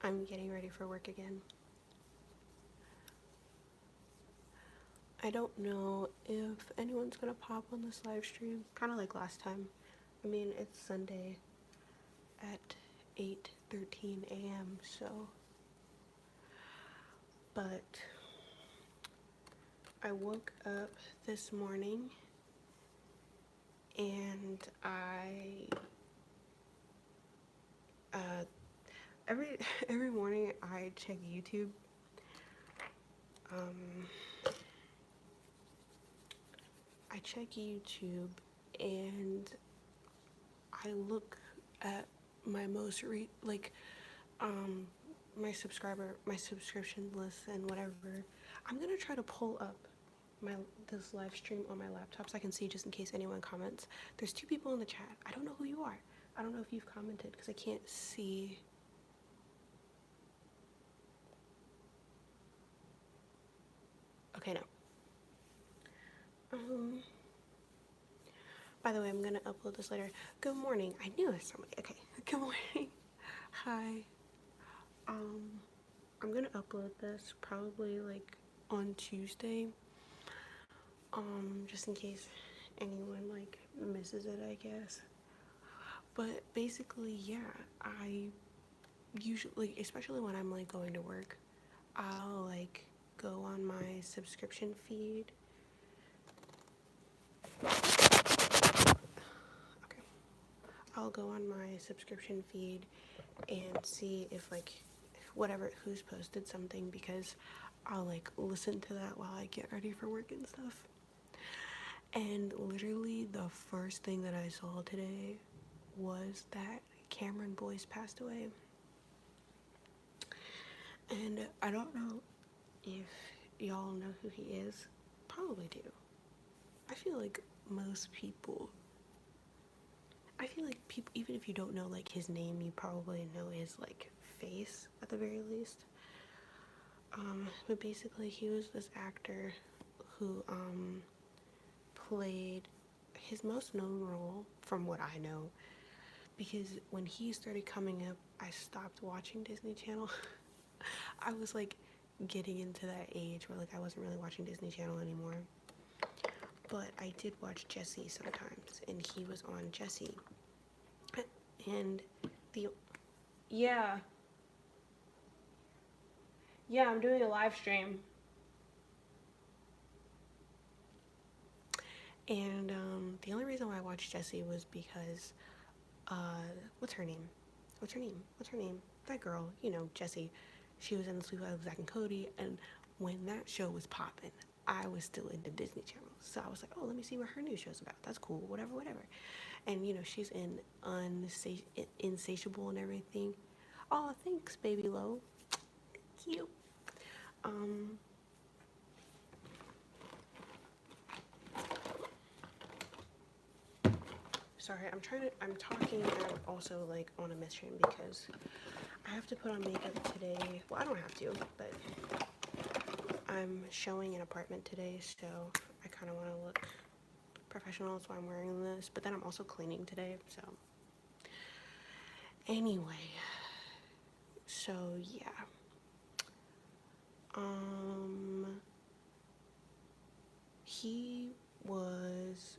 I'm getting ready for work again. I don't know if anyone's gonna pop on this live stream, kind of like last time. I mean, it's Sunday at 8:13 a.m. So, but I woke up this morning and uh, every every morning I check YouTube. Um, I check YouTube and I look at my most my subscription list and whatever. I'm gonna try to pull up my this live stream on my laptop so I can see just in case anyone comments. There's 2 people in the chat. I don't know who you are. I don't know if you've commented because I can't see. Okay, no. Um. By the way, I'm gonna upload this later. Good morning. I knew it was somebody. Okay. Good morning. Hi. Um. I'm gonna upload this probably like on Tuesday. Just in case anyone like misses it, I guess. But basically, yeah, I usually, especially when I'm like going to work, I'll like go on my subscription feed. Okay. I'll go on my subscription feed and see if like whatever who's posted something because I'll like listen to that while I get ready for work and stuff. And literally the first thing that I saw today was that Cameron Boyce passed away. And I don't know if y'all know who he is. Probably do. I feel like most people, I feel like people, even if you don't know like his name, you probably know his like face at the very least. But basically he was this actor who played his most known role from what I know, because when he started coming up I stopped watching Disney Channel. I was like getting into that age where like I wasn't really watching Disney Channel anymore. But I did watch Jessie sometimes, and he was on Jessie. And the yeah, yeah, I'm doing a live stream. And the only reason why I watched Jessie was because what's her name? What's her name? What's her name? That girl, you know, Jessie. She was in the Sleep with Zach and Cody, and when that show was popping, I was still into Disney Channel. So I was like, oh, let me see what her new show's about. That's cool, whatever, whatever. And you know, she's in Insatiable and everything. Oh, thanks, baby Lo. Thank you. Um, Sorry, I'm talking and I'm also like on a mission because I have to put on makeup today. Well, I don't have to, but I'm showing an apartment today, so I kind of want to look professional, so I'm wearing this. But then I'm also cleaning today, so anyway. So yeah. He was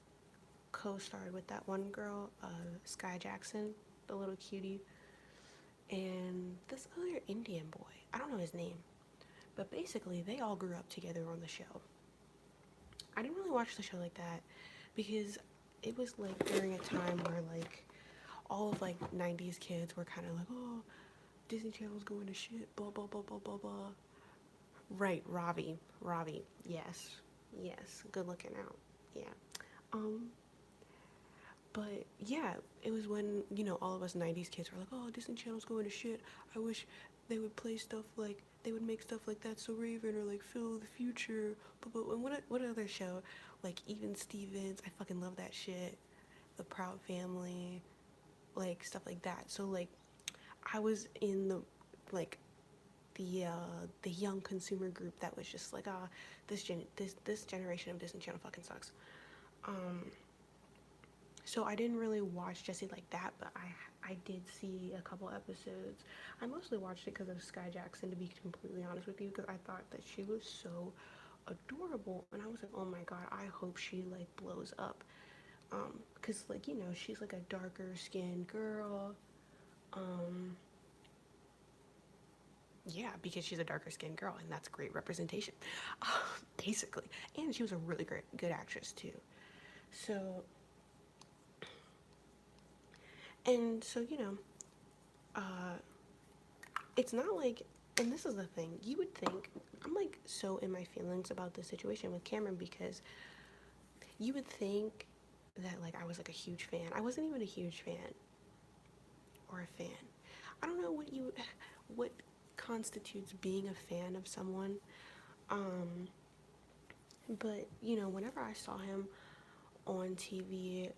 co-starred with that one girl, Sky Jackson, the little cutie, and this other Indian boy. I don't know his name, but basically they all grew up together on the show. I didn't really watch the show like that because it was like during a time where like all of like 90s kids were kind of like, oh, Disney Channel's going to shit, blah blah blah blah blah blah. Right, Robbie, yes, good looking out, yeah. Um, But yeah, it was when, you know, all of us 90s kids were like, oh, Disney Channel's going to shit. I wish they would play stuff like, they would make stuff like That's So Raven or like Phil the Future. And what other show? Like Even Stevens. I fucking love that shit. The Proud Family. Like stuff like that. So like, I was in the, like, the young consumer group that was just like, ah, this generation of Disney Channel fucking sucks. Um, So I didn't really watch Jessie like that, but I did see a couple episodes. I mostly watched it because of Sky Jackson, to be completely honest with you, because I thought that she was so adorable, and I was like, oh my god, I hope she like blows up. Because like, you know, she's like a darker skinned girl. Um, yeah, because she's a darker skinned girl, and that's great representation, basically. And she was a really good actress too. So, and so, you know, uh, it's not like, and this is the thing, you would think, I'm like so in my feelings about this situation with Cameron, because you would think that like I was like a huge fan. I wasn't even a huge fan or a fan. I don't know what constitutes being a fan of someone. Um, but you know, whenever I saw him on TV,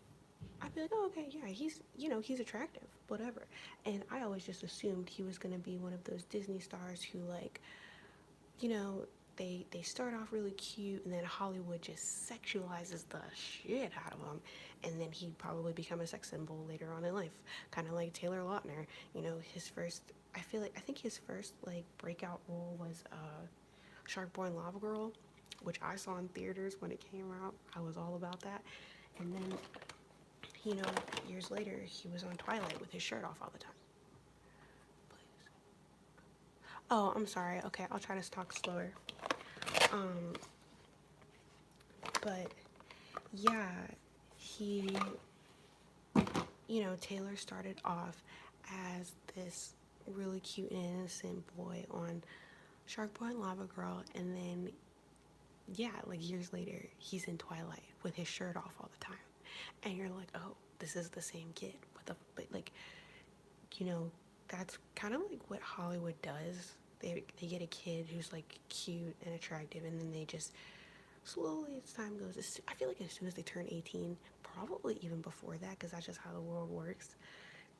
I'd be like, oh, okay, yeah, he's, you know, he's attractive, whatever. And I always just assumed he was gonna be one of those Disney stars who, like, you know, they start off really cute, and then Hollywood just sexualizes the shit out of him, and then he'd probably become a sex symbol later on in life, kind of like Taylor Lautner. You know, his first, I think his first like breakout role was Shark Boy and Lava Girl, which I saw in theaters when it came out. I was all about that. And then, you know, years later, he was on Twilight with his shirt off all the time. Please. Oh, I'm sorry. Okay, I'll try to talk slower. Um, but yeah, he, you know, Taylor started off as this really cute and innocent boy on Shark Boy and Lava Girl, and then, yeah, like years later, he's in Twilight with his shirt off all the time. And you're like, oh, this is the same kid. But like, you know, that's kind of like what Hollywood does. They get a kid who's like cute and attractive, and then they just slowly, as time goes, I feel like as soon as they turn 18, probably even before that, because that's just how the world works,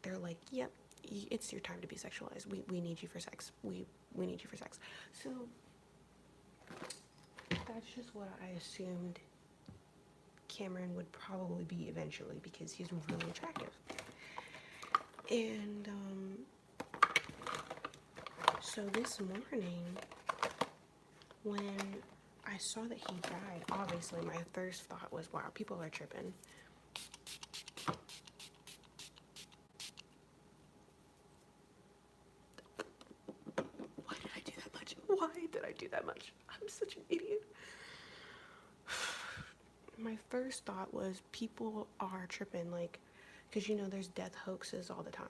they're like, yep, it's your time to be sexualized. We need you for sex. We need you for sex. So that's just what I assumed Cameron would probably be eventually, because he's really attractive. And so this morning, when I saw that he died, obviously my first thought was, wow, people are tripping. Why did I do that much? Why did I do that much? I'm such an idiot. My first thought was, people are tripping, like, because, you know, there's death hoaxes all the time,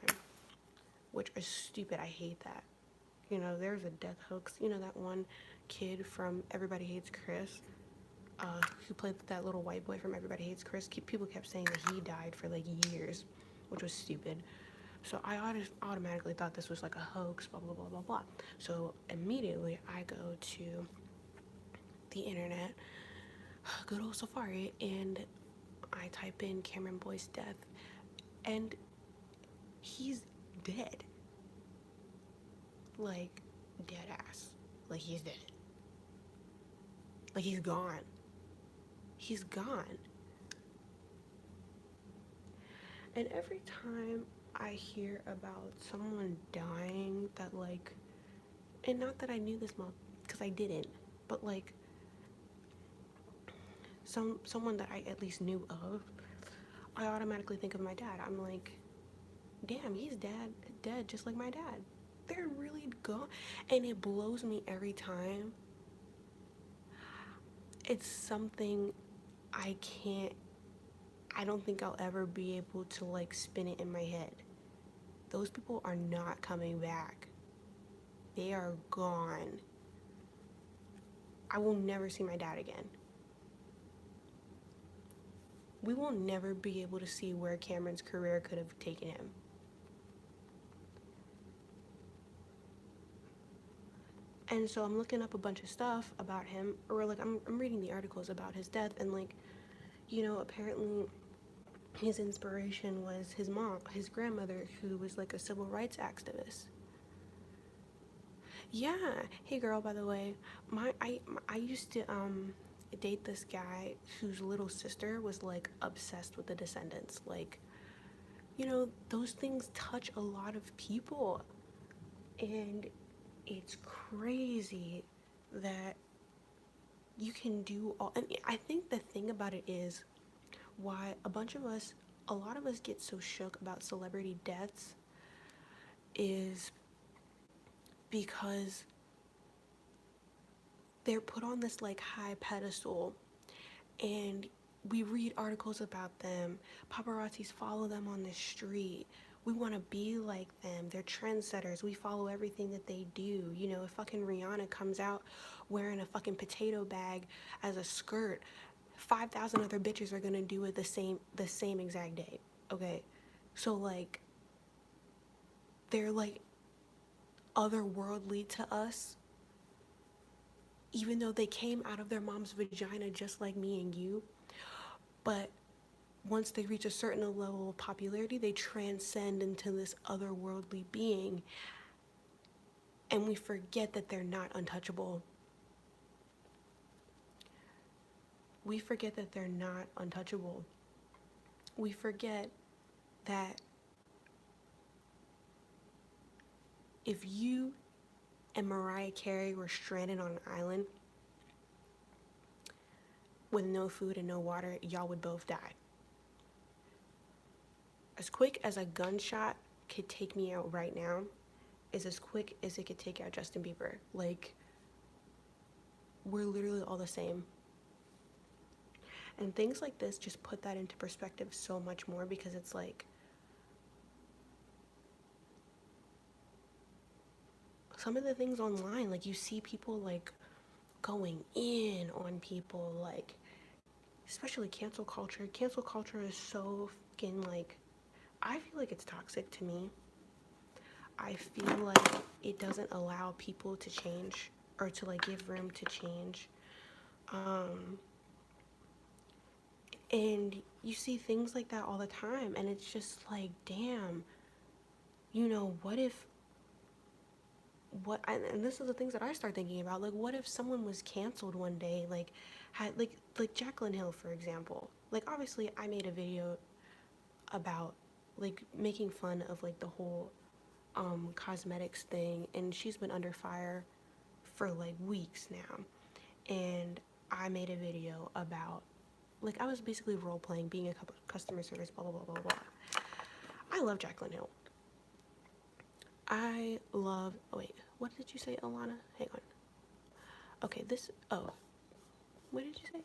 which is stupid. I hate that. You know, there's a death hoax. You know, that one kid from Everybody Hates Chris, who played that little white boy from Everybody Hates Chris. People kept saying that he died for like years, which was stupid. So I automatically thought this was like a hoax, blah, blah, blah, blah, blah. So immediately I go to the internet, good old Safari, and I type in Cameron Boyce death, and he's dead. Like, dead ass. Like, he's dead. Like, he's gone. He's gone. And every time I hear about someone dying that, like, and not that I knew this month, because I didn't, but like someone that I at least knew of, I automatically think of my dad. I'm like, damn, he's dead just like my dad. They're really gone. And it blows me every time. It's something I don't think I'll ever be able to like spin it in my head. Those people are not coming back. They are gone. I will never see my dad again. We will never be able to see where Cameron's career could have taken him. And so I'm looking up a bunch of stuff about him, or like I'm reading the articles about his death, and like, you know, apparently his inspiration was his mom, his grandmother, who was like a civil rights activist. Yeah. Hey girl, by the way, I used to date this guy whose little sister was like obsessed with the Descendants. Like, those things touch a lot of people. And it's crazy that you can do all. And I think the thing about it is why a lot of us get so shook about celebrity deaths is because they're put on this like high pedestal, and we read articles about them. Paparazzis follow them on the street. We want to be like them. They're trendsetters. We follow everything that they do. If fucking Rihanna comes out wearing a fucking potato bag as a skirt, 5,000 other bitches are gonna do it the same exact day. Okay, so like they're like otherworldly to us, even though they came out of their mom's vagina just like me and you. But once they reach a certain level of popularity, they transcend into this otherworldly being, and we forget that they're not untouchable. We forget that they're not untouchable. We forget that if you and Mariah Carey were stranded on an island with no food and no water, y'all would both die. As quick as a gunshot could take me out right now is as quick as it could take out Justin Bieber. Like, we're literally all the same. And things like this just put that into perspective so much more, because it's like, some of the things online, like you see people like going in on people, like, especially cancel culture. Cancel culture is so fucking like, I feel like it's toxic to me. I feel like it doesn't allow people to change, or to like give room to change. And you see things like that all the time, and it's just like, damn, and this is the things that I start thinking about, like, what if someone was canceled one day, like, had, like Jaclyn Hill, for example. Like, obviously, I made a video about, like, making fun of, like, the whole, cosmetics thing, and she's been under fire for, like, weeks now, and I made a video about, like, I was basically role-playing being a customer service, blah, blah, blah, blah, blah. I love Jaclyn Hill. Oh wait, what did you say, Alana? Hang on. Okay, what did you say?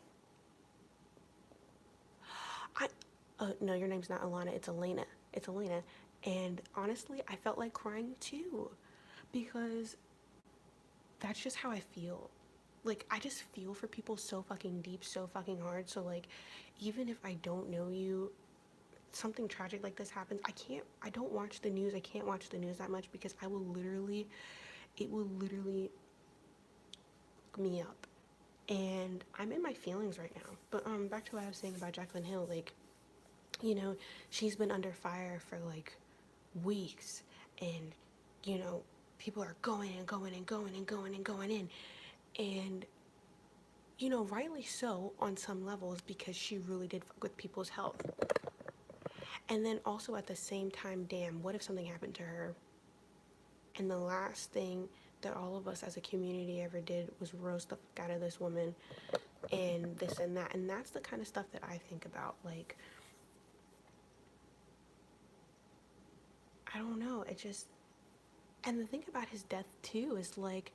No, your name's not Alana, it's Elena. It's Elena. And honestly, I felt like crying too, because that's just how I feel. Like, I just feel for people so fucking deep, so fucking hard. So, like, even if I don't know you, something tragic like this happens, I don't watch the news. I can't watch the news that much, because it will literally fuck me up. And I'm in my feelings right now. But back to what I was saying about Jaclyn Hill, like, she's been under fire for like weeks, and people are going and going and going and going and going in, and rightly so on some levels, because she really did fuck with people's health. And then also at the same time, damn, what if something happened to her? And the last thing that all of us as a community ever did was roast the fuck out of this woman and this and that. And that's the kind of stuff that I think about. Like, I don't know, it just, and the thing about his death too is like,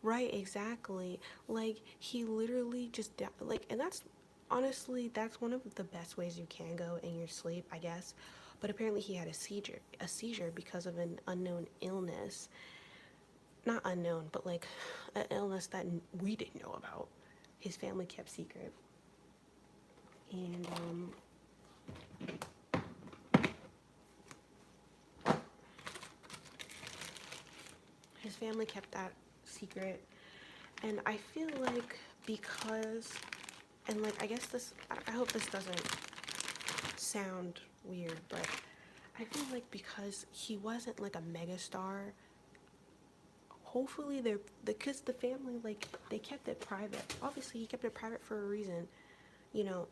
right, exactly, like, he literally just like, and that's honestly, that's one of the best ways you can go in your sleep, I guess. But apparently he had a seizure because of an unknown illness. Not unknown, but like an illness that we didn't know about. His family kept secret. And his family kept that secret. And I feel like because, and like, I guess this, I hope this doesn't sound weird, but I feel like because he wasn't like a megastar, hopefully they're, because the family, like, they kept it private. Obviously he kept it private for a reason. You know,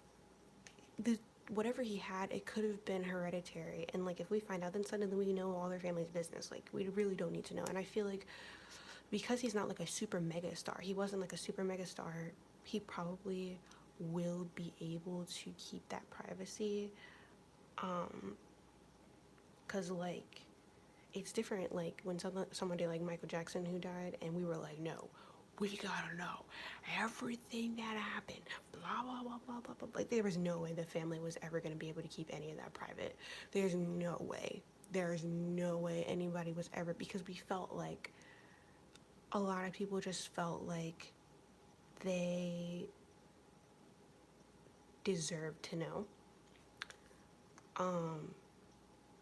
the whatever he had, it could have been hereditary, and like if we find out, then suddenly we know all their family's business. Like, we really don't need to know. And I feel like because he's not like a super mega star, he wasn't like a super mega star, he probably will be able to keep that privacy. Because like it's different like when somebody like Michael Jackson who died, and we were like, no, we gotta know everything that happened, blah blah blah blah blah blah. Like, there was no way the family was ever going to be able to keep any of that private. There's no way. There's no way anybody was ever, because we felt like a lot of people just felt like they deserved to know.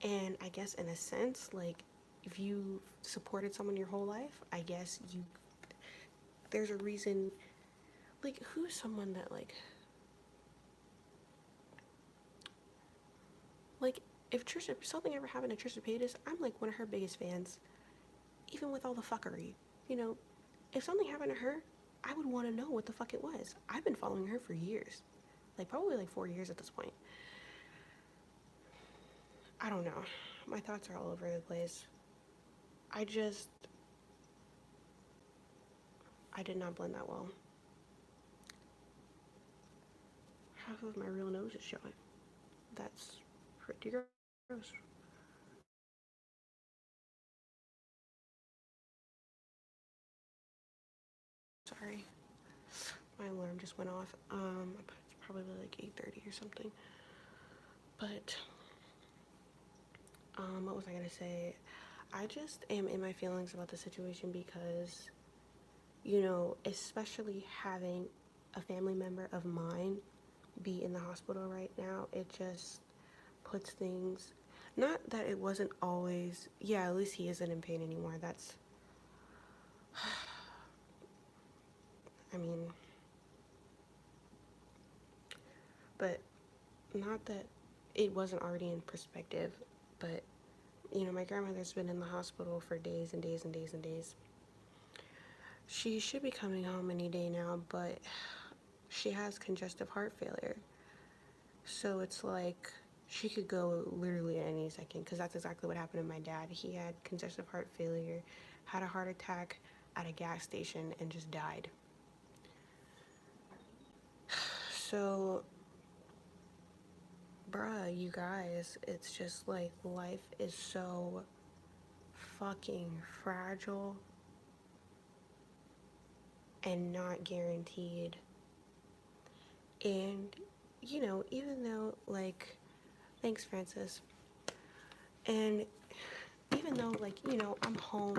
And I guess in a sense, like, if you supported someone your whole life, I guess you, there's a reason. Like, who's someone that like if Trisha, if something ever happened to Trisha Paytas, I'm like one of her biggest fans, even with all the fuckery. You know, if something happened to her, I would want to know what the fuck it was. I've been following her for years, like probably like 4 years at this point. I don't know. My thoughts are all over the place. I just, I did not blend that well. Half of my real nose is showing. That's pretty gross. Sorry, my alarm just went off. It's probably like 8:30 or something. But what was I gonna say? I just am in my feelings about the situation because, you know, especially having a family member of mine be in the hospital right now, it just puts things, not that it wasn't always, yeah, at least he isn't in pain anymore. That's, I mean, but not that it wasn't already in perspective, but you know, my grandmother's been in the hospital for days and days and days and days. She should be coming home any day now, but she has congestive heart failure. So it's like she could go literally at any second, because that's exactly what happened to my dad. He had congestive heart failure, had a heart attack at a gas station, and just died. So, bruh, you guys, it's just like life is so fucking fragile and not guaranteed. And, you know, even though, like, thanks, Francis. And even though, like, you know, I'm home,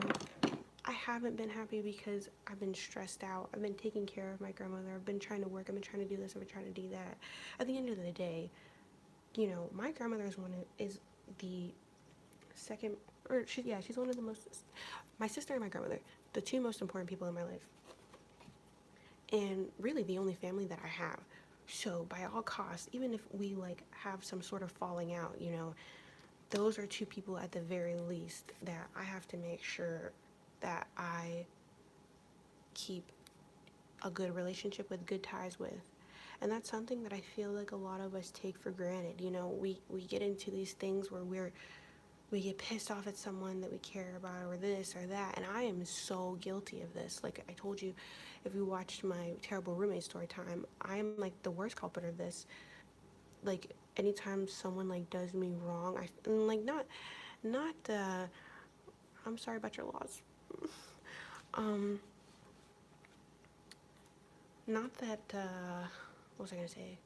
I haven't been happy because I've been stressed out. I've been taking care of my grandmother. I've been trying to work. I've been trying to do this. I've been trying to do that. At the end of the day, you know, my grandmother is the second, or she, yeah, she's one of the most, my sister and my grandmother, the two most important people in my life. And really the only family that I have. So by all costs, even if we like have some sort of falling out, you know, those are two people at the very least that I have to make sure that I keep a good relationship with, good ties with. And that's something that I feel like a lot of us take for granted. You know, we get into these things where we get pissed off at someone that we care about, or this or that, and I am so guilty of this. Like I told you, if you watched my terrible roommate story time, I'm like the worst culprit of this. Like anytime someone like does me wrong, and like not I'm sorry about your loss. um Not that what was I gonna say?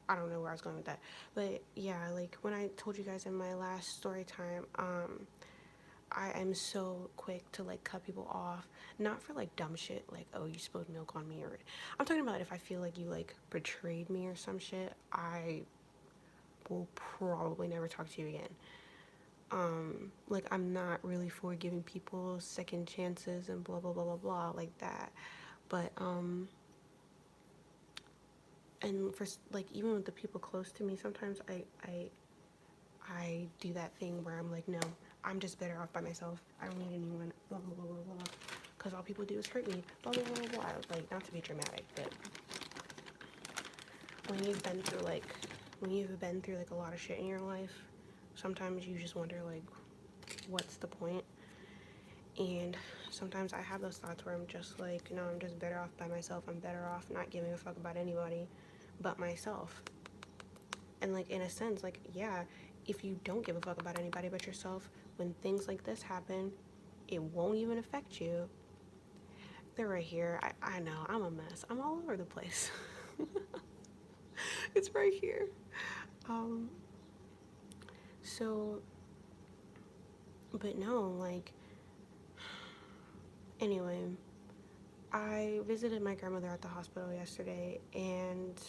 I don't know where I was going with that. But yeah, like when I told you guys in my last story time, I am so quick to like cut people off, not for like dumb shit like, oh, you spilled milk on me, or I'm talking about if I feel like you like betrayed me or some shit, I will probably never talk to you again. Like I'm not really for giving people second chances and blah blah blah blah blah like that. But and for like even with the people close to me, sometimes I do that thing where I'm like, no, I'm just better off by myself. I don't need anyone, blah, blah, blah, blah, blah. Because all people do is hurt me, blah, blah, blah, blah, blah. Like, not to be dramatic, but when you've been through, like, a lot of shit in your life, sometimes you just wonder, like, what's the point? And sometimes I have those thoughts where I'm just like, no, I'm just better off by myself. I'm better off not giving a fuck about anybody but myself. And, like, in a sense, like, yeah, if you don't give a fuck about anybody but yourself, when things like this happen, it won't even affect you. They're right here. I know, I'm a mess. I'm all over the place. It's right here. Um, so, but no, like, anyway, I visited my grandmother at the hospital yesterday, and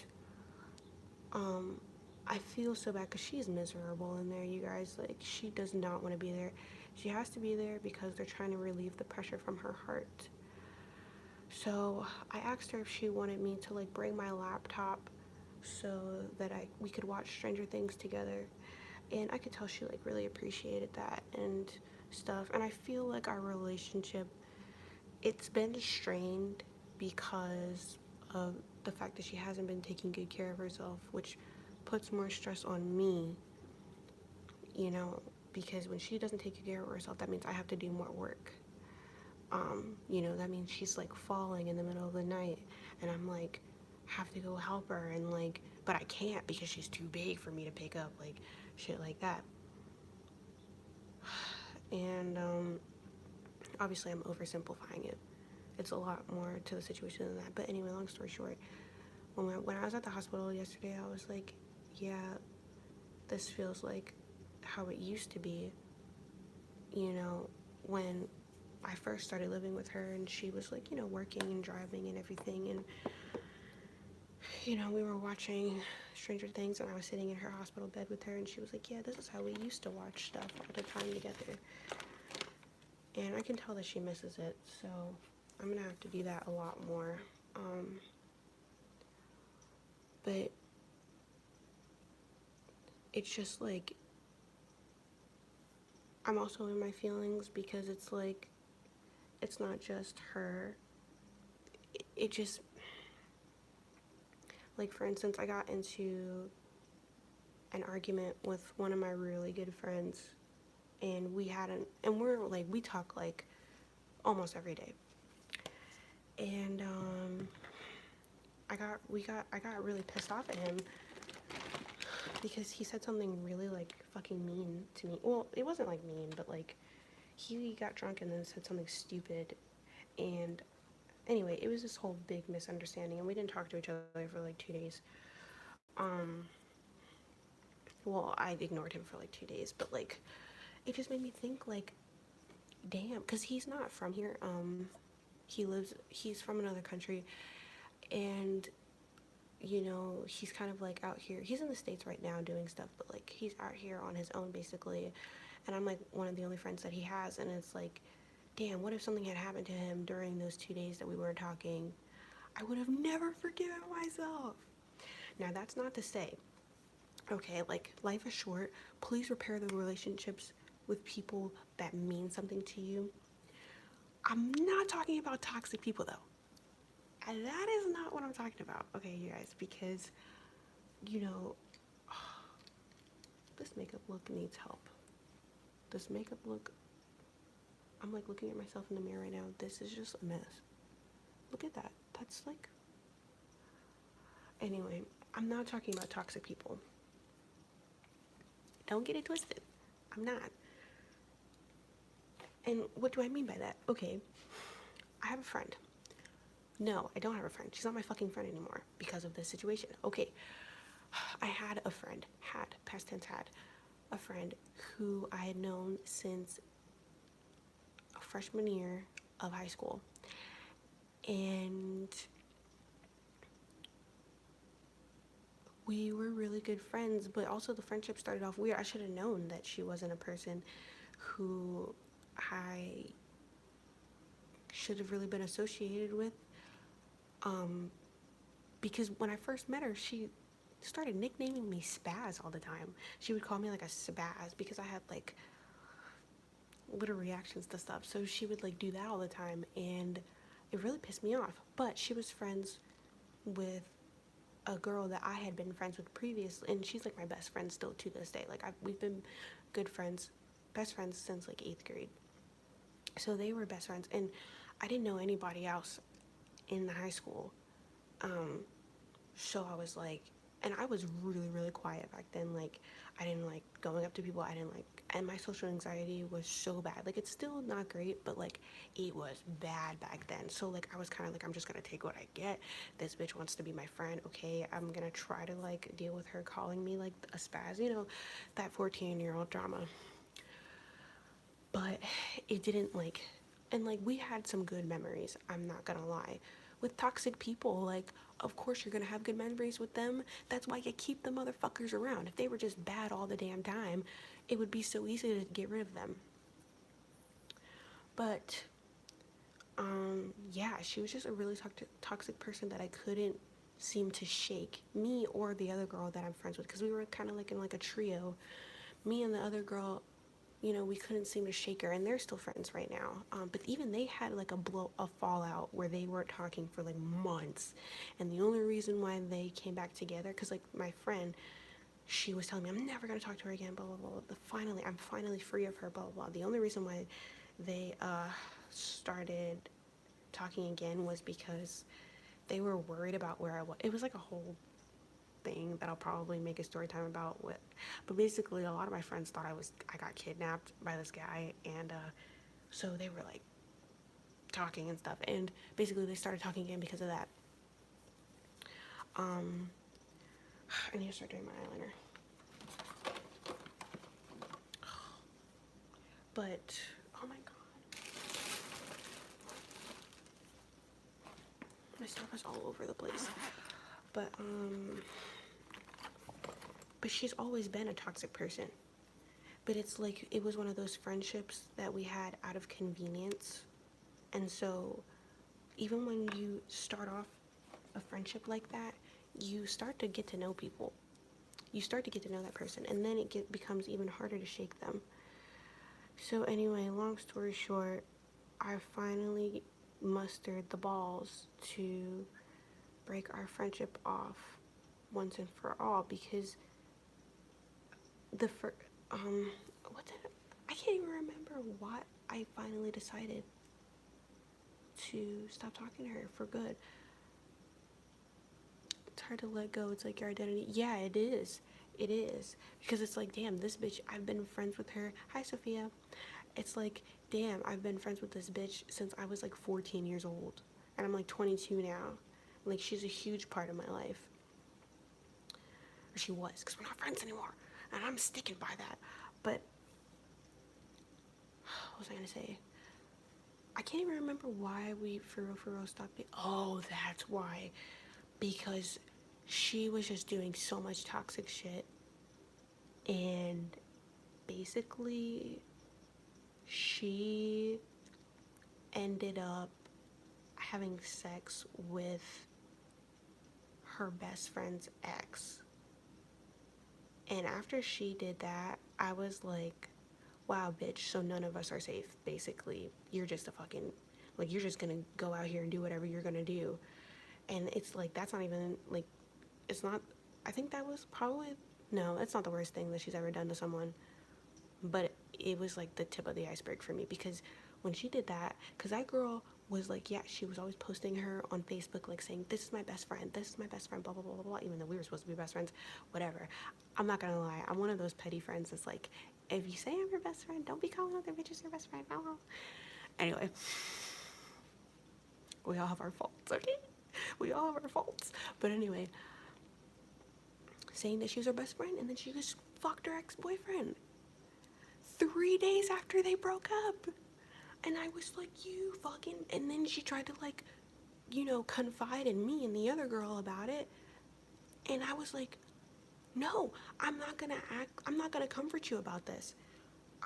um, I feel so bad because she's miserable in there, you guys. Like, she does not want to be there. She has to be there because they're trying to relieve the pressure from her heart. So I asked her if she wanted me to, like, bring my laptop so that we could watch Stranger Things together. And I could tell she, like, really appreciated that and stuff. And I feel like our relationship, it's been strained because of the fact that she hasn't been taking good care of herself, which puts more stress on me, you know, because when she doesn't take good care of herself, that means I have to do more work. You know, that means she's, like, falling in the middle of the night, and I'm like, have to go help her, and, like, but I can't because she's too big for me to pick up, like, shit like that. And obviously I'm oversimplifying it. It's a lot more to the situation than that. But anyway, long story short, when I was at the hospital yesterday, I was like, yeah, this feels like how it used to be, you know, when I first started living with her, and she was, like, you know, working and driving and everything. And, you know, we were watching Stranger Things, and I was sitting in her hospital bed with her, and she was like, yeah, this is how we used to watch stuff all the time together. And I can tell that she misses it, so I'm gonna have to do that a lot more. But it's just like, I'm also in my feelings because it's like, it's not just her. It just, like, for instance, I got into an argument with one of my really good friends, and we talk, like, almost every day. And I got really pissed off at him because he said something really, like, fucking mean to me. Well, it wasn't, like, mean, but, like, he got drunk and then said something stupid. And anyway, it was this whole big misunderstanding, and we didn't talk to each other for, like, 2 days. Well, I ignored him for, like, 2 days, but, like, it just made me think, like, damn, because he's not from here. He's from another country, and, you know, he's kind of, like, out here. He's in the States right now doing stuff, but, like, he's out here on his own, basically. And I'm, like, one of the only friends that he has, and it's like, damn, what if something had happened to him during those 2 days that we weren't talking? I would have never forgiven myself. Now, that's not to say, okay, like, life is short. Please repair the relationships with people that mean something to you. I'm not talking about toxic people, though. That is not what I'm talking about, okay, you guys, because, you know, this makeup look needs help. This makeup look, I'm, like, looking at myself in the mirror right now. This is just a mess. Look at that. That's, like, anyway, I'm not talking about toxic people. Don't get it twisted. I'm not. And what do I mean by that? Okay, I have a friend. No, I don't have a friend. She's not my fucking friend anymore because of this situation. Okay, I had a friend, past tense had, a friend who I had known since freshman year of high school. And we were really good friends, but also the friendship started off weird. I should have known that she wasn't a person who I should have really been associated with. Because when I first met her, she started nicknaming me Spaz all the time. She would call me like a spaz because I had like little reactions to stuff. So she would like do that all the time, and it really pissed me off. But she was friends with a girl that I had been friends with previously, and she's like my best friend still to this day. Like we've been good friends, best friends since like 8th grade. So they were best friends, and I didn't know anybody else in the high school. So I was like, and I was really, really quiet back then. Like, I didn't like going up to people. I didn't like, and my social anxiety was so bad. Like, it's still not great, but like, it was bad back then. So, like, I was kind of like, I'm just gonna take what I get. This bitch wants to be my friend. Okay, I'm gonna try to like deal with her calling me like a spaz, you know, that 14-year-old drama. But it didn't like, and like, we had some good memories. I'm not gonna lie. With toxic people, like, of course you're gonna have good memories with them. That's why you keep the motherfuckers around. If they were just bad all the damn time, it would be so easy to get rid of them. But yeah, she was just a really toxic person that I couldn't seem to shake, me or the other girl that I'm friends with, because we were kind of like in like a trio. Me and the other girl, you know, we couldn't seem to shake her, and they're still friends right now. But even they had like a fallout where they weren't talking for like months, and the only reason why they came back together, because like my friend, she was telling me I'm never gonna talk to her again, blah blah blah. I'm finally free of her, blah blah blah. The only reason why they started talking again was because they were worried about where I was. It was like a whole thing that I'll probably make a story time about with, but basically a lot of my friends thought I got kidnapped by this guy, and so they were like talking and stuff, and basically they started talking again because of that. I need to start doing my eyeliner. But oh my god, my stuff is all over the place. But she's always been a toxic person. But it's like, it was one of those friendships that we had out of convenience. And so even when you start off a friendship like that, you start to get to know people. You start to get to know that person, and then it becomes even harder to shake them. So anyway, long story short, I finally mustered the balls to break our friendship off once and for all, because what did I can't even remember what I finally decided to stop talking to her for good. It's hard to let go. It's like your identity. Yeah, it is. It is. Because it's like, damn, this bitch, I've been friends with her. Hi, Sophia. It's like, damn, I've been friends with this bitch since I was like 14 years old. And I'm like 22 now. Like, she's a huge part of my life. Or she was, because we're not friends anymore. And I'm sticking by that. But, what was I going to say? I can't even remember why we for real stopped being. Oh, that's why. Because she was just doing so much toxic shit, and basically she ended up having sex with her best friend's ex. And after she did that, I was like, wow, bitch, so none of us are safe, basically. You're just a fucking, like, you're just gonna go out here and do whatever you're gonna do. And it's like, that's not even, like, it's not, I think that was probably, no, that's not the worst thing that she's ever done to someone. But it was like the tip of the iceberg for me, because when she did that, because that girl was like, yeah, she was always posting her on Facebook, like saying, this is my best friend, blah, blah, blah, blah, blah, even though we were supposed to be best friends, whatever. I'm not gonna lie, I'm one of those petty friends that's like, if you say I'm your best friend, don't be calling other bitches your best friend. Oh. Anyway, we all have our faults, okay? We all have our faults. But anyway, saying that she was her best friend, and then she just fucked her ex-boyfriend 3 days after they broke up. And I was like, you fucking, and then she tried to like, you know, confide in me and the other girl about it. And I was like, no, I'm not gonna comfort you about this.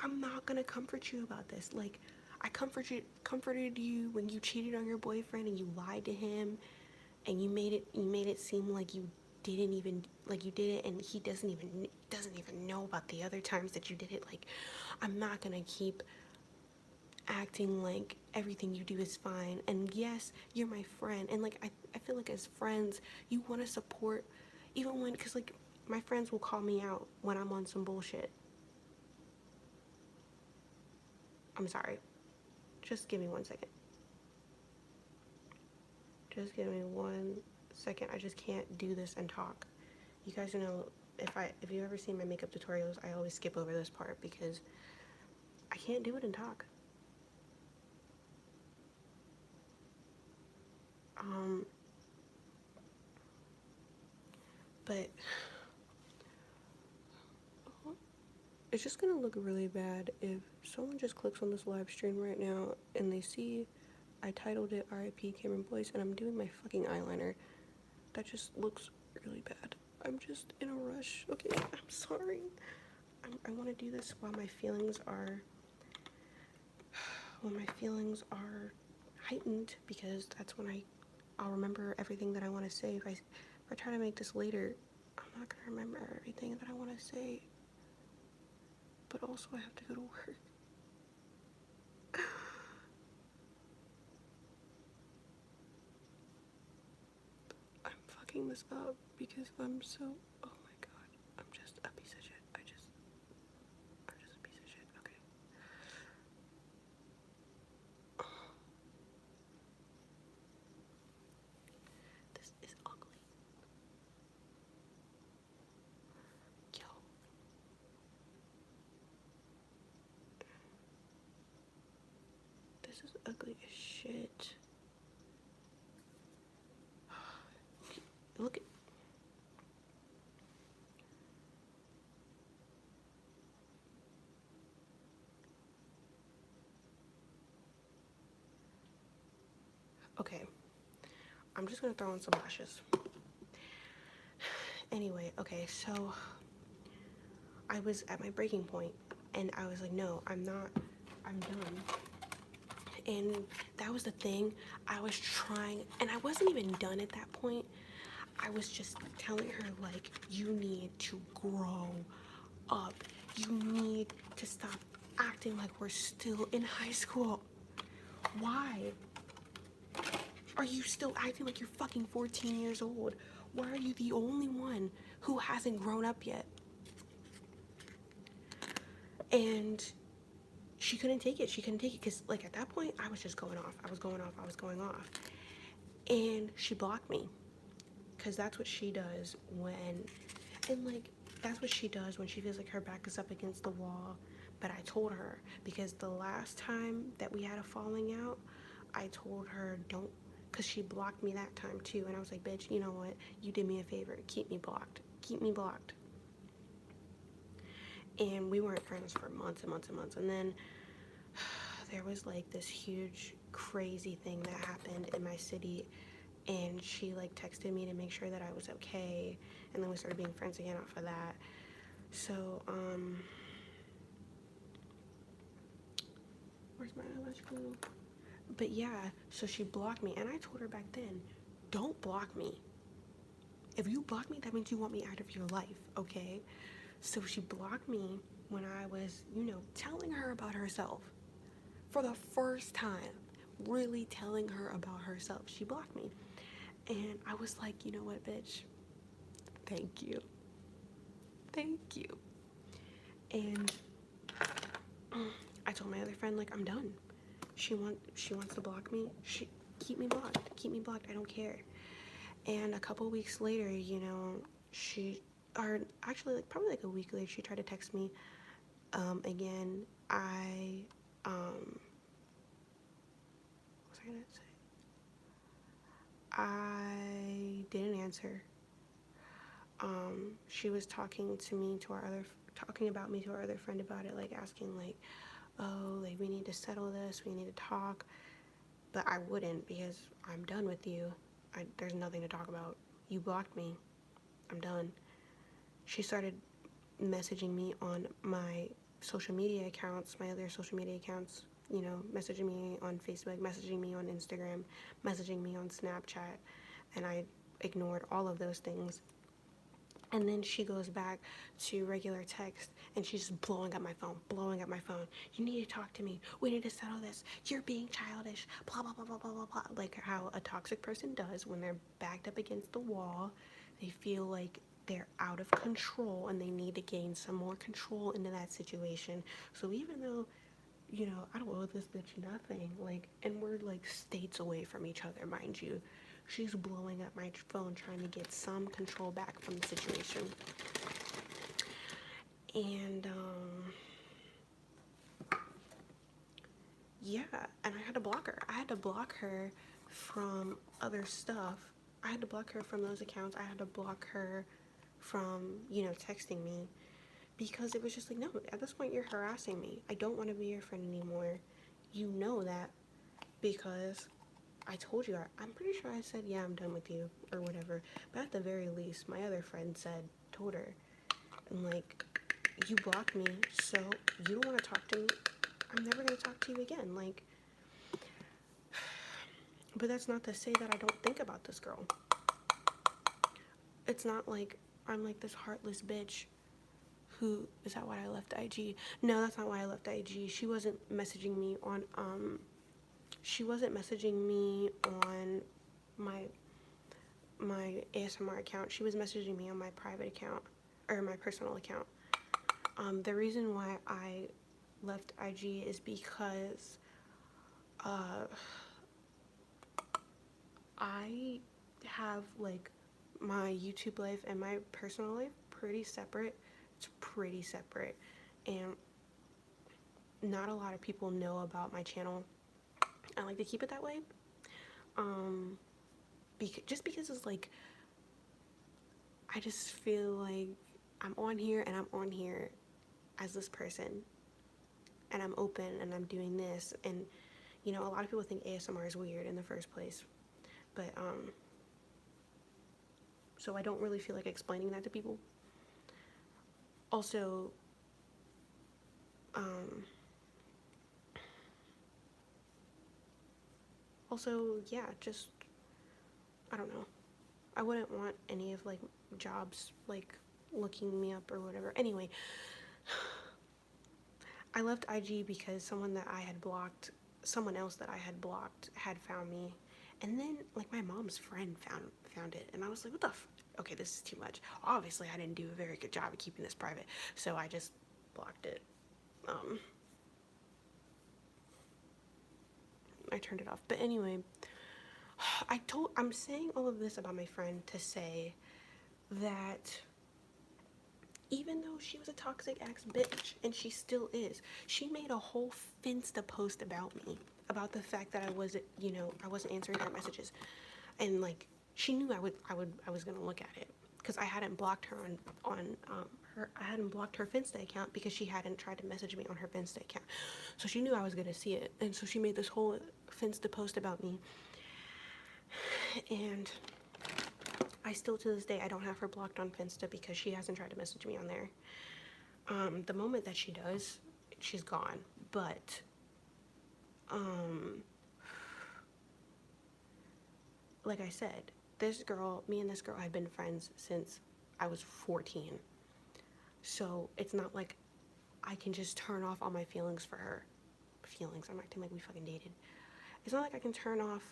I'm not gonna comfort you about this. Like, I comforted you when you cheated on your boyfriend and you lied to him, and you made it seem like you didn't even, like, you did it and he doesn't even know about the other times that you did it. Like, I'm not gonna keep acting like everything you do is fine. And yes, you're my friend, and like I feel like as friends you want to support, even when, because like my friends will call me out when I'm on some bullshit. I'm sorry, just give me 1 second. Just give me 1 second. I just can't do this and talk. You guys know, if you've ever seen my makeup tutorials, I always skip over this part because I can't do it and talk. But it's just gonna look really bad if someone just clicks on this live stream right now and they see I titled it RIP Cameron Boyce and I'm doing my fucking eyeliner. That just looks really bad. I'm just in a rush. Okay, I'm sorry. I want to do this while my feelings are heightened, because that's when I'll remember everything that I want to say. If I try to make this later, I'm not gonna remember everything that I want to say. But also I have to go to work. I'm fucking this up because I'm so, oh my god, I'm just a piece of shit. I'm just a piece of shit, okay? This is ugly. Yo. This is ugly as shit. Look at, okay, I'm just gonna throw in some lashes. Anyway, okay, so I was at my breaking point and I was like, no, I'm not, I'm done. And that was the thing. I was trying, and I wasn't even done at that point. I was just telling her, like, you need to grow up. You need to stop acting like we're still in high school. Why are you still acting like you're fucking 14 years old? Why are you the only one who hasn't grown up yet? And she couldn't take it. She couldn't take it because, like, at that point, I was just going off. I was going off. And she blocked me because that's what she does when, and like, that's what she does when she feels like her back is up against the wall. But I told her, because the last time that we had a falling out, I told her don't, because she blocked me that time too. And I was like, bitch, you know what? You did me a favor. Keep me blocked. Keep me blocked. And we weren't friends for months and months and months. And then there was like this huge crazy thing that happened in my city, and she like texted me to make sure that I was okay, and then we started being friends again off of that. So where's my eyelash glue? But yeah, so she blocked me, and I told her back then, don't block me. If you block me, that means you want me out of your life, okay? So she blocked me when I was, you know, telling her about herself. For the first time, really telling her about herself. She blocked me. And I was like, you know what, bitch? Thank you. Thank you. And I told my other friend, like, I'm done. She wants to block me. Keep me blocked. Keep me blocked. I don't care. And a couple weeks later, you know, or actually, like, probably like a week later, she tried to text me again. What was I gonna say? I didn't answer. She was talking about me to our other friend about it, like asking like, oh, like we need to settle this, we need to talk. But I wouldn't, because I'm done with you. There's nothing to talk about. You blocked me. I'm done. She started messaging me on my social media accounts, my other social media accounts, you know, messaging me on Facebook, messaging me on Instagram, messaging me on Snapchat, and I ignored all of those things. And then she goes back to regular text and she's just blowing up my phone, blowing up my phone. You need to talk to me. We need to settle this. You're being childish. Blah, blah, blah, blah, blah, blah, blah. Like how a toxic person does when they're backed up against the wall. They feel like they're out of control and they need to gain some more control into that situation. So even though, you know, I don't owe this bitch nothing, like, and we're like states away from each other, mind you. She's blowing up my phone trying to get some control back from the situation. And, yeah, and I had to block her. I had to block her from other stuff. I had to block her from those accounts. I had to block her from, you know, texting me. Because it was just like, no, at this point you're harassing me. I don't want to be your friend anymore. You know that because I told you, I'm pretty sure I said, yeah, I'm done with you or whatever. But at the very least, my other friend told her, and like, you blocked me, so you don't want to talk to me. I'm never going to talk to you again. Like, but that's not to say that I don't think about this girl. It's not like I'm like this heartless bitch who, is that why I left IG? No, that's not why I left IG. She wasn't messaging me on, my ASMR account. She was messaging me on my private account, or my personal account. The reason why I left IG is because I have like my YouTube life and my personal life pretty separate. It's pretty separate, and not a lot of people know about my channel. I like to keep it that way. Just because it's like, I just feel like I'm on here and I'm on here as this person, and I'm open and I'm doing this, and you know, a lot of people think ASMR is weird in the first place, but so I don't really feel like explaining that to people. Also, yeah, just, I don't know. I wouldn't want any of like jobs like looking me up or whatever. Anyway, I left IG because someone else that I had blocked had found me. And then like my mom's friend found it, and I was like, what the okay, this is too much. Obviously I didn't do a very good job of keeping this private, so I just blocked it. I turned it off. But anyway, I'm saying all of this about my friend to say that even though she was a toxic ass bitch, and she still is, she made a whole Finsta post about me, about the fact that I wasn't answering her messages, and like she knew I was gonna look at it because I hadn't blocked her I hadn't blocked her Finsta account because she hadn't tried to message me on her Finsta account, so she knew I was gonna see it, and so she made this whole Finsta post about me, and I still, to this day, I don't have her blocked on Finsta because she hasn't tried to message me on there. The moment that she does, she's gone. But, like I said, me and this girl have been friends since I was 14. So it's not like I can just turn off all my feelings for her. I'm acting like we fucking dated. It's not like I can turn off,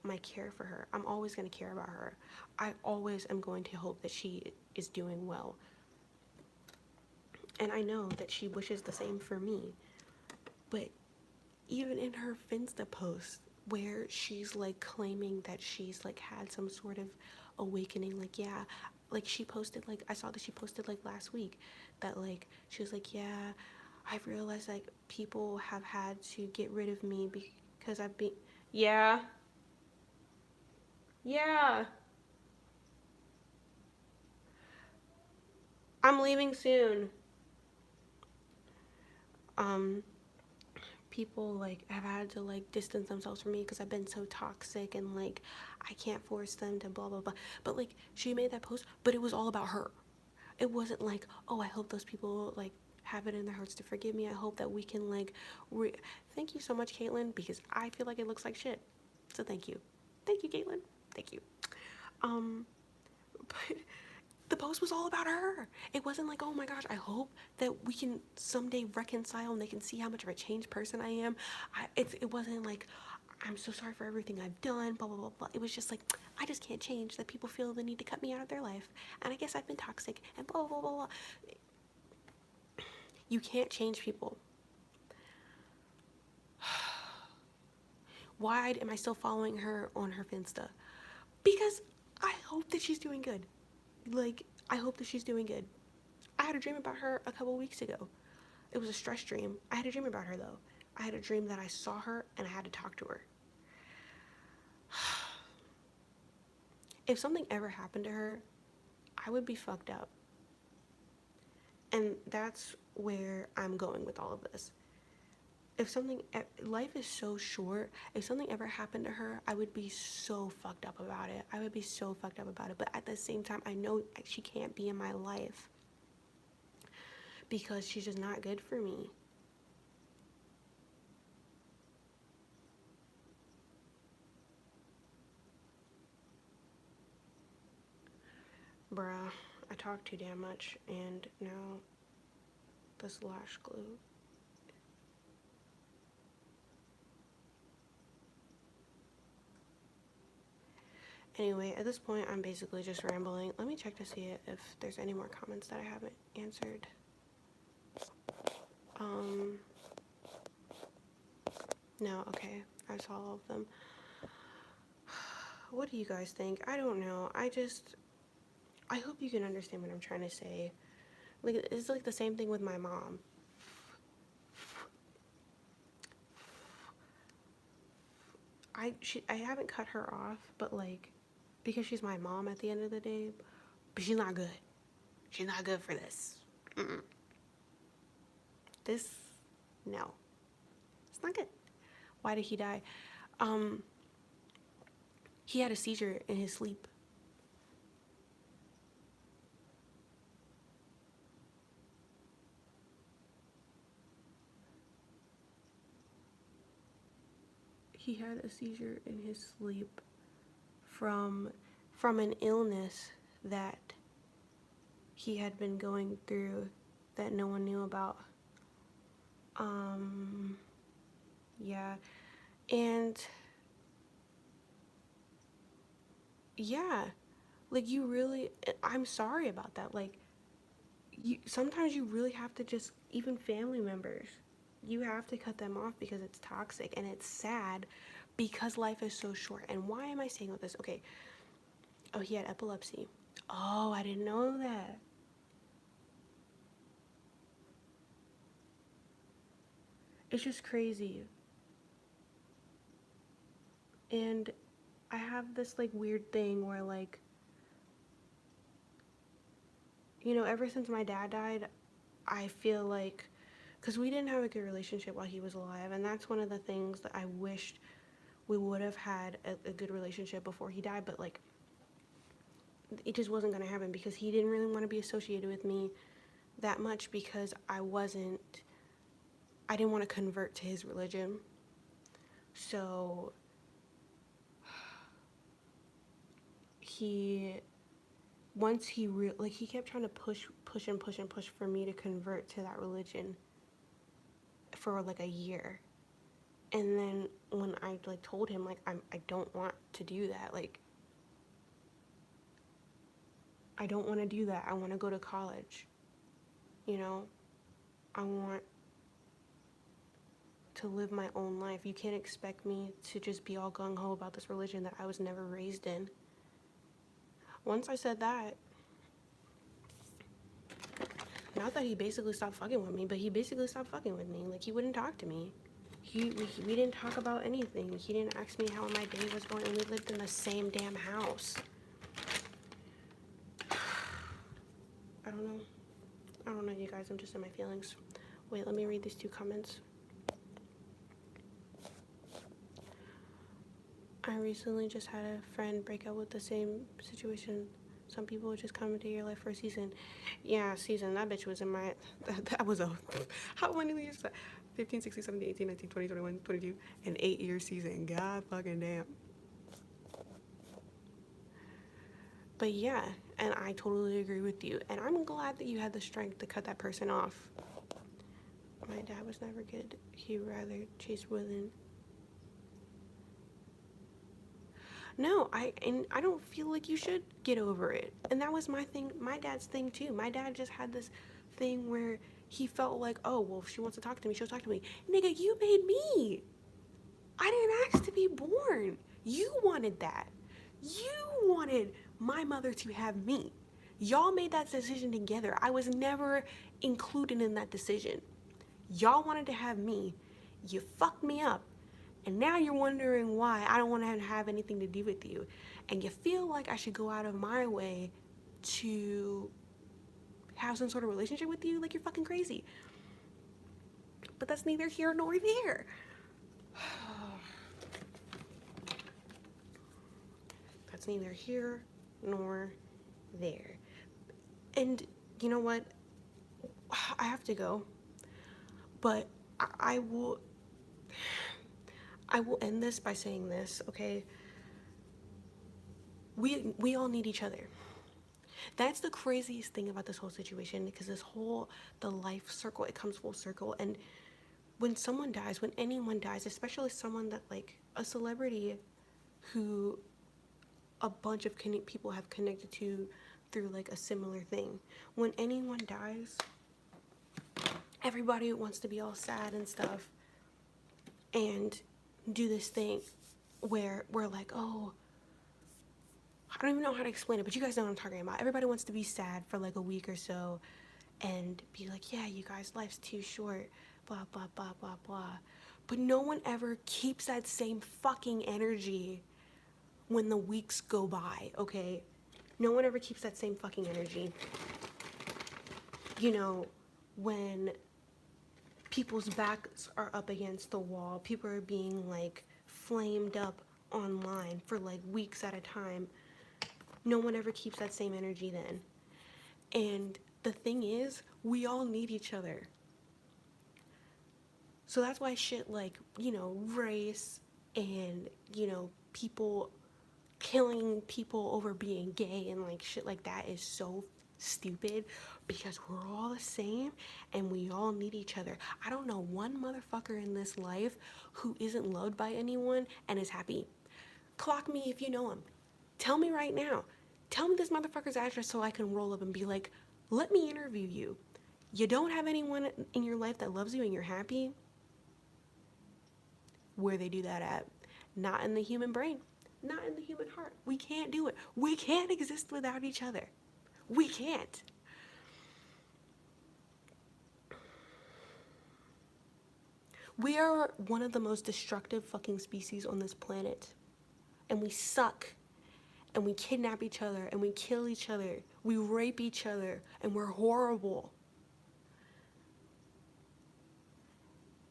my care for her. I'm always going to care about her. I always am going to hope that she is doing well. And I know that she wishes the same for me. But even in her Finsta post, where she's like claiming that she's like had some sort of awakening, like, yeah, like she posted, like, I saw that she posted like last week that like, she was like, yeah, I've realized like people have had to get rid of me because I've been, yeah, I'm leaving soon. People like have had to like distance themselves from me because I've been so toxic, and like I can't force them to blah blah blah. But like she made that post, but it was all about her. It wasn't like, oh, I hope those people like have it in their hearts to forgive me. I hope that we can like thank you so much, Caitlin, because I feel like it looks like shit. So thank you, Caitlin, thank you. But The post was all about her. It wasn't like, oh my gosh, I hope that we can someday reconcile and they can see how much of a changed person I am. It wasn't like, I'm so sorry for everything I've done, blah, blah, blah, blah. It was just like, I just can't change that people feel the need to cut me out of their life. And I guess I've been toxic and blah, blah, blah, blah. You can't change people. Why am I still following her on her Finsta? Because I hope that she's doing good. Like, I hope that she's doing good. I had a dream about her a couple weeks ago. It was a stress dream. I had a dream about her, though. I had a dream that I saw her and I had to talk to her. If something ever happened to her, I would be fucked up. And that's where I'm going with all of this. Life is so short. If something ever happened to her, I would be so fucked up about it. But at the same time, I know she can't be in my life because she's just not good for me. Bruh, I talk too damn much, and now this lash glue. Anyway, at this point, I'm basically just rambling. Let me check to see if there's any more comments that I haven't answered. No, okay. I saw all of them. What do you guys think? I don't know. I hope you can understand what I'm trying to say. Like, it's like the same thing with my mom. I haven't cut her off, but like, because she's my mom at the end of the day, but she's not good. She's not good for this. Mm-mm. This, no. It's not good. Why did he die? He had a seizure in his sleep. He had a seizure in his sleep from an illness that he had been going through that no one knew about. Yeah. And yeah, like I'm sorry about that. Like, sometimes you really have to just, even family members, you have to cut them off because it's toxic and it's sad because life is so short. And why am I saying all this? Okay. Oh, he had epilepsy. Oh, I didn't know that. It's just crazy. And I have this like weird thing where like, ever since my dad died, I feel like, because we didn't have a good relationship while he was alive, and that's one of the things that I wished we would have had a good relationship before he died, but like, it just wasn't going to happen because he didn't really want to be associated with me that much because I didn't want to convert to his religion. So he kept trying to push for me to convert to that religion for like a year. And then when I like told him like I don't want to do that, like I don't want to do that. I want to go to college. I want to live my own life. You can't expect me to just be all gung-ho about this religion that I was never raised in. Once I said that, not that he basically stopped fucking with me, but he basically stopped fucking with me. Like, he wouldn't talk to me. We didn't talk about anything. He didn't ask me how my day was going, and we lived in the same damn house. I don't know, you guys. I'm just in my feelings. Wait, let me read these 2 comments. I recently just had a friend break up with the same situation. Some people just come into your life for a season. Yeah, season. That bitch was in my... That was a... How many years? 15, 16, 17, 18, 19, 20, 21, 22. An 8-year season. God fucking damn. But yeah, And I totally agree with you. And I'm glad that you had the strength to cut that person off. My dad was never good. He'd rather chase women. No, I don't feel like you should get over it. And that was my thing, my dad's thing too. My dad just had this thing where he felt like, oh, well, if she wants to talk to me, she'll talk to me. Nigga, you made me. I didn't ask to be born. You wanted that. You wanted my mother to have me. Y'all made that decision together. I was never included in that decision. Y'all wanted to have me. You fucked me up. And now you're wondering why I don't want to have anything to do with you. And you feel like I should go out of my way to have some sort of relationship with you? Like you're fucking crazy. But that's neither here nor there. That's neither here nor there. And you know what? I have to go. But I will end this by saying this, okay? We all need each other. That's the craziest thing about this whole situation, because the life circle, it comes full circle. And when someone dies, when anyone dies, especially someone that, like, a celebrity who a bunch of people have connected to through, like, a similar thing. When anyone dies, everybody wants to be all sad and stuff and do this thing where we're like, oh, I don't even know how to explain it, but you guys know what I'm talking about. Everybody wants to be sad for like a week or so and be like, yeah, you guys, life's too short, blah, blah, blah, blah, blah. But no one ever keeps that same fucking energy when the weeks go by, okay? No one ever keeps that same fucking energy. You know, when people's backs are up against the wall, people are being like flamed up online for like weeks at a time. No one ever keeps that same energy then. And the thing is, we all need each other. So that's why shit like, you know, race and, you know, people killing people over being gay and like shit like that is so stupid, because we're all the same and we all need each other. I don't know one motherfucker in this life who isn't loved by anyone and is happy. Clock me if you know him. Tell me right now. Tell me this motherfucker's address so I can roll up and be like, let me interview you. You don't have anyone in your life that loves you and you're happy? Where they do that at? Not in the human brain. Not in the human heart. We can't do it. We can't exist without each other. We can't. We are one of the most destructive fucking species on this planet. And we suck. And we kidnap each other. And we kill each other. We rape each other. And we're horrible.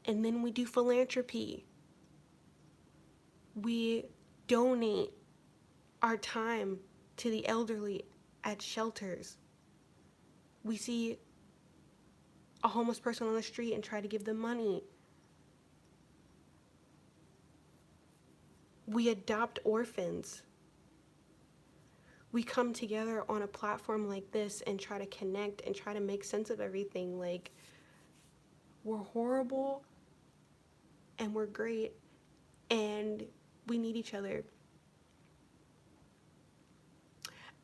And then we do philanthropy. We donate our time to the elderly at shelters. We see a homeless person on the street and try to give them money. We adopt orphans. We come together on a platform like this and try to connect and try to make sense of everything. Like, we're horrible and we're great and we need each other.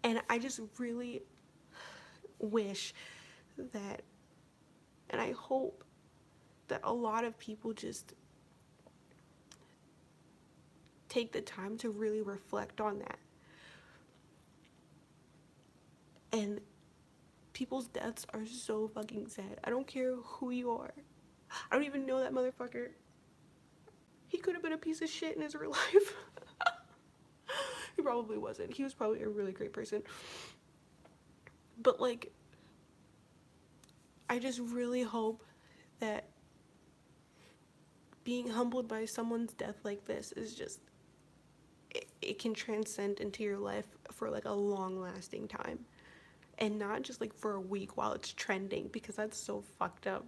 And I just really wish that, and I hope that a lot of people just take the time to really reflect on that. And people's deaths are so fucking sad. I don't care who you are. I don't even know that motherfucker. He could have been a piece of shit in his real life. He probably wasn't. He was probably a really great person. But like, I just really hope that being humbled by someone's death like this is just, it can transcend into your life for like a long lasting time. And not just like for a week while it's trending, because that's so fucked up.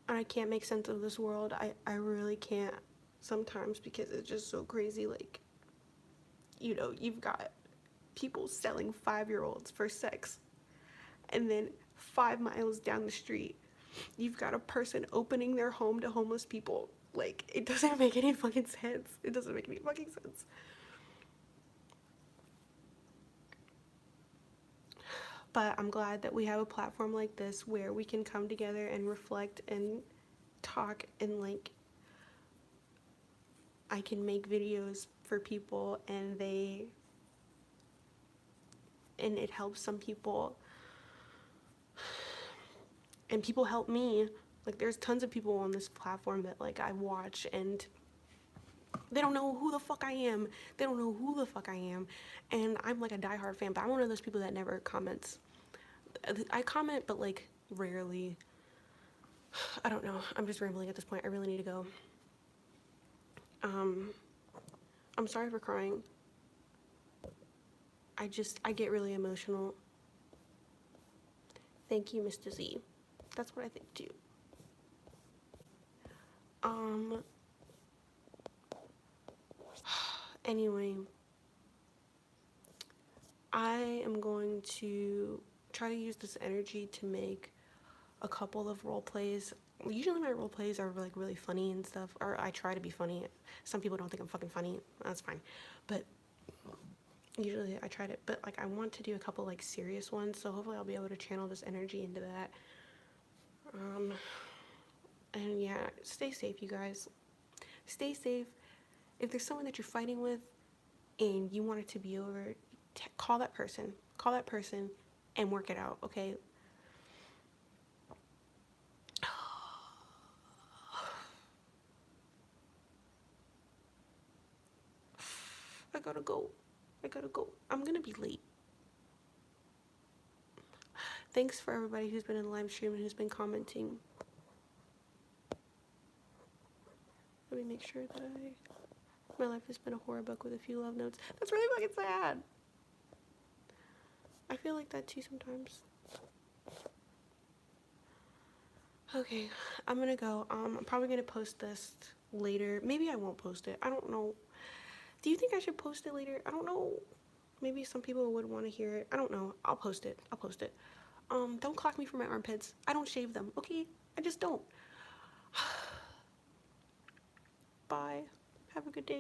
And I can't make sense of this world. I really can't sometimes because it's just so crazy. Like, you know, you've got people selling 5-year-olds for sex, and then 5 miles down the street, you've got a person opening their home to homeless people. Like, it doesn't make any fucking sense. It doesn't make any fucking sense. But I'm glad that we have a platform like this where we can come together and reflect and talk, and like I can make videos for people and it helps some people and people help me. Like, there's tons of people on this platform that like I watch and they don't know who the fuck I am. They don't know who the fuck I am. And I'm like a diehard fan, but I'm one of those people that never comments. I comment, but like rarely. I don't know. I'm just rambling at this point. I really need to go. I'm sorry for crying. I get really emotional. Thank you, Mr. Z. That's what I think too. Anyway, I am going to try to use this energy to make a couple of role plays. Usually my role plays are like really funny and stuff, or I try to be funny. Some people don't think I'm fucking funny. That's fine. But usually I try to, but like I want to do a couple like serious ones, so hopefully I'll be able to channel this energy into that. And yeah, stay safe, you guys. Stay safe. If there's someone that you're fighting with and you want it to be over, call that person. Call that person and work it out, okay? I gotta go. I'm gonna be late. Thanks for everybody who's been in the live stream and who's been commenting. Let me make sure that my life has been a horror book with a few love notes. That's really fucking sad. I feel like that too sometimes. Okay, I'm gonna go. I'm probably gonna post this later. Maybe I won't post it. I don't know. Do you think I should post it later? I don't know. Maybe some people would want to hear it. I don't know. I'll post it. Don't clock me for my armpits. I don't shave them, okay? I just don't. Bye. Have a good day.